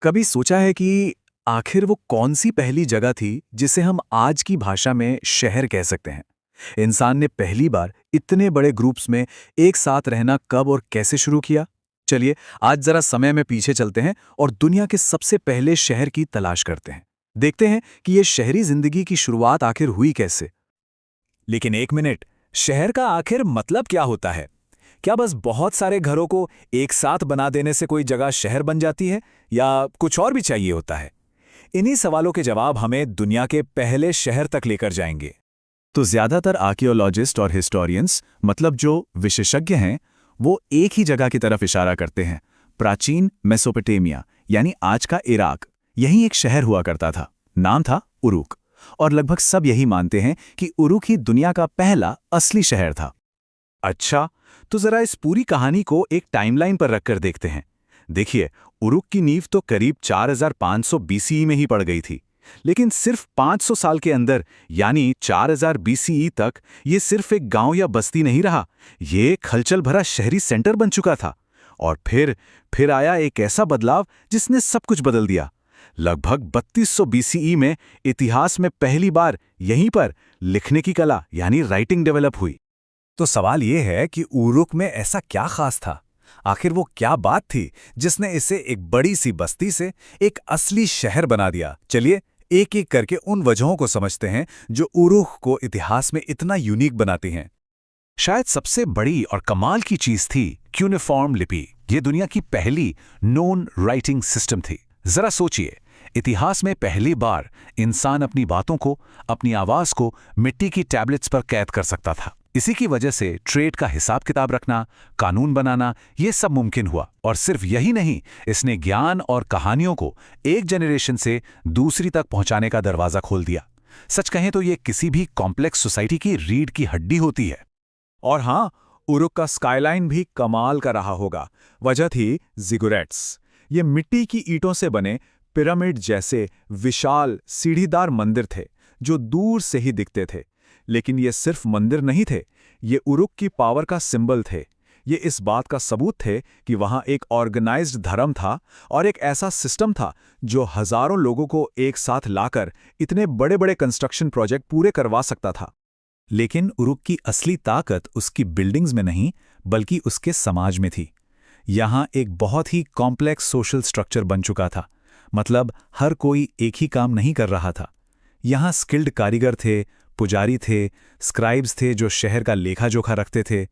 कभी सोचा है कि आखिर वो कौन सी पहली जगह थी जिसे हम आज की भाषा में शहर कह सकते हैं? इंसान ने पहली बार इतने बड़े ग्रुप्स में एक साथ रहना कब और कैसे शुरू किया? चलिए आज जरा समय में पीछे चलते हैं और दुनिया के सबसे पहले शहर की तलाश करते हैं। देखते हैं कि ये शहरी जिंदगी की शुरुआत आखिर हुई कैसे। लेकिन एक मिनट, शहर का आखिर मतलब क्या होता है? क्या बस बहुत सारे घरों को एक साथ बना देने से कोई जगह शहर बन जाती है, या कुछ और भी चाहिए होता है? इन्हीं सवालों के जवाब हमें दुनिया के पहले शहर तक लेकर जाएंगे। तो ज्यादातर आर्कियोलॉजिस्ट और हिस्टोरियंस, मतलब जो विशेषज्ञ हैं, वो एक ही जगह की तरफ इशारा करते हैं। प्राचीन मेसोपोटामिया यानी आज का इराक, यही एक शहर हुआ करता था। नाम था उरुक। और लगभग सब यही मानते हैं कि उरुक ही दुनिया का पहला असली शहर था। अच्छा, तो जरा इस पूरी कहानी को एक टाइमलाइन पर रखकर देखते हैं। देखिए, उरुक की नींव तो करीब 4500 बीसीई में ही पड़ गई थी, लेकिन सिर्फ 500 साल के अंदर यानी 4000 बीसीई तक ये सिर्फ एक गांव या बस्ती नहीं रहा, ये एक हलचल भरा शहरी सेंटर बन चुका था। और फिर आया एक ऐसा बदलाव जिसने सब कुछ बदल दिया। लगभग 3200 बीसीई में इतिहास में पहली बार यहीं पर लिखने की कला यानी राइटिंग डेवलप हुई। तो सवाल ये है कि उरुक में ऐसा क्या खास था? आखिर वो क्या बात थी जिसने इसे एक बड़ी सी बस्ती से एक असली शहर बना दिया? चलिए एक एक करके उन वजहों को समझते हैं जो उरुक को इतिहास में इतना यूनिक बनाती हैं। शायद सबसे बड़ी और कमाल की चीज थी क्यूनिफॉर्म लिपि। ये दुनिया की पहली नोन राइटिंग सिस्टम थी। जरा सोचिए, इतिहास में पहली बार इंसान अपनी बातों को, अपनी आवाज को मिट्टी की टैबलेट्स पर कैद कर सकता था। इसी की वजह से ट्रेड का हिसाब किताब रखना, कानून बनाना, ये सब मुमकिन हुआ। और सिर्फ यही नहीं, इसने ज्ञान और कहानियों को एक जनरेशन से दूसरी तक पहुंचाने का दरवाजा खोल दिया। सच कहें तो ये किसी भी कॉम्प्लेक्स सोसाइटी की रीढ़ की हड्डी होती है। और हाँ, उरुक का स्काईलाइन भी कमाल का रहा होगा। वजह थी जिगुरैट्स। ये मिट्टी की ईंटों से बने पिरामिड जैसे विशाल सीढ़ीदार मंदिर थे जो दूर से ही दिखते थे। लेकिन ये सिर्फ मंदिर नहीं थे, ये उरुक की पावर का सिंबल थे। ये इस बात का सबूत थे कि वहाँ एक ऑर्गेनाइज्ड धर्म था और एक ऐसा सिस्टम था जो हजारों लोगों को एक साथ लाकर इतने बड़े बड़े कंस्ट्रक्शन प्रोजेक्ट पूरे करवा सकता था। लेकिन उरुक की असली ताकत उसकी बिल्डिंग्स में नहीं, बल्कि उसके समाज में थी। यहाँ एक बहुत ही कॉम्प्लेक्स सोशल स्ट्रक्चर बन चुका था। मतलब हर कोई एक ही काम नहीं कर रहा था। यहाँ स्किल्ड कारीगर थे, पुजारी थे, स्क्राइब्स थे जो शहर का लेखा जोखा रखते थे।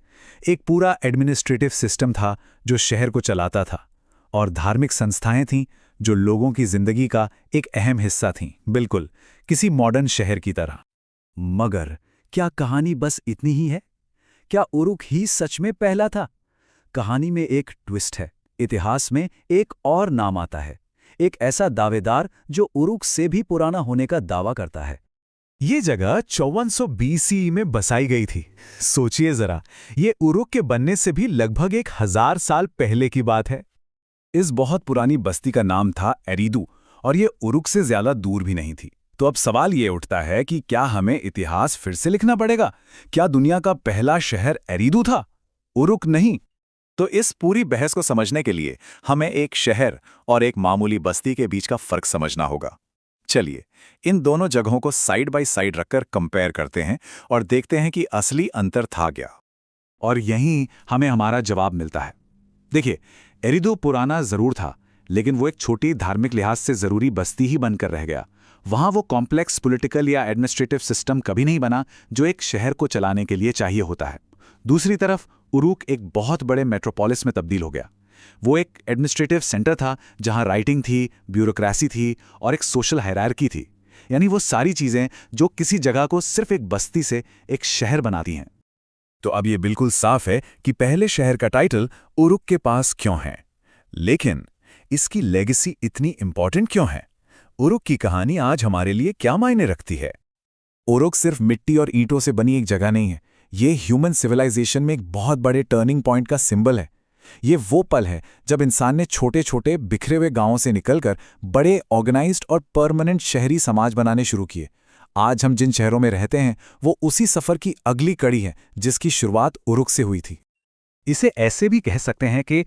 एक पूरा एडमिनिस्ट्रेटिव सिस्टम था जो शहर को चलाता था। और धार्मिक संस्थाएं थीं जो लोगों की जिंदगी का एक अहम हिस्सा थीं, बिल्कुल किसी मॉडर्न शहर की तरह। मगर क्या कहानी बस इतनी ही है? क्या उरुक ही सच में पहला था? कहानी में एक ट्विस्ट है। इतिहास में एक और नाम आता है, एक ऐसा दावेदार जो उरुक से भी पुराना होने का दावा करता है। ये जगह 5400 बीसीई में बसाई गई थी। सोचिए जरा, ये उरुक के बनने से भी लगभग 1000 साल पहले की बात है। इस बहुत पुरानी बस्ती का नाम था एरिदू, और ये उरुक से ज्यादा दूर भी नहीं थी। तो अब सवाल ये उठता है कि क्या हमें इतिहास फिर से लिखना पड़ेगा? क्या दुनिया का पहला शहर एरिदू था, उरुक नहीं? तो इस पूरी बहस को समझने के लिए हमें एक शहर और एक मामूली बस्ती के बीच का फर्क समझना होगा। चलिए इन दोनों जगहों को साइड बाय साइड रखकर कंपेयर करते हैं और देखते हैं कि असली अंतर था क्या। और यहीं हमें हमारा जवाब मिलता है। देखिए, एरिदू पुराना जरूर था, लेकिन वो एक छोटी धार्मिक लिहाज से जरूरी बस्ती ही बनकर रह गया। वहां वो कॉम्प्लेक्स पॉलिटिकल या एडमिनिस्ट्रेटिव सिस्टम कभी नहीं बना जो एक शहर को चलाने के लिए चाहिए होता है। दूसरी तरफ उरुक एक बहुत बड़े मेट्रोपोलिस में तब्दील हो गया। वो एक एडमिनिस्ट्रेटिव सेंटर था जहां राइटिंग थी, ब्यूरोक्रेसी थी और एक सोशल हायरार्की थी। यानी वो सारी चीजें जो किसी जगह को सिर्फ एक बस्ती से एक शहर बनाती हैं। तो अब ये बिल्कुल साफ है कि पहले शहर का टाइटल उरुक के पास क्यों है। लेकिन इसकी लेगेसी इतनी इंपॉर्टेंट क्यों है? उरुक की कहानी आज हमारे लिए क्या मायने रखती है? उरुक सिर्फ मिट्टी और ईंटों से बनी एक जगह नहीं है। ये ह्यूमन सिविलाइजेशन में एक बहुत बड़े टर्निंग पॉइंट का सिंबल है। ये वो पल है जब इंसान ने छोटे छोटे बिखरे हुए गांवों से निकलकर बड़े ऑर्गेनाइज्ड और परमानेंट शहरी समाज बनाने शुरू किए। आज हम जिन शहरों में रहते हैं वो उसी सफर की अगली कड़ी है जिसकी शुरुआत उरुक से हुई थी। इसे ऐसे भी कह सकते हैं कि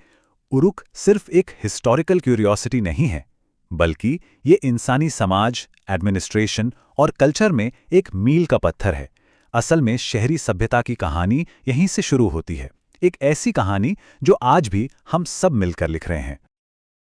उरुक सिर्फ एक हिस्टोरिकल क्यूरियोसिटी नहीं है, बल्कि ये इंसानी समाज, एडमिनिस्ट्रेशन और कल्चर में एक मील का पत्थर है। असल में शहरी सभ्यता की कहानी यहीं से शुरू होती है, एक ऐसी कहानी जो आज भी हम सब मिलकर लिख रहे हैं।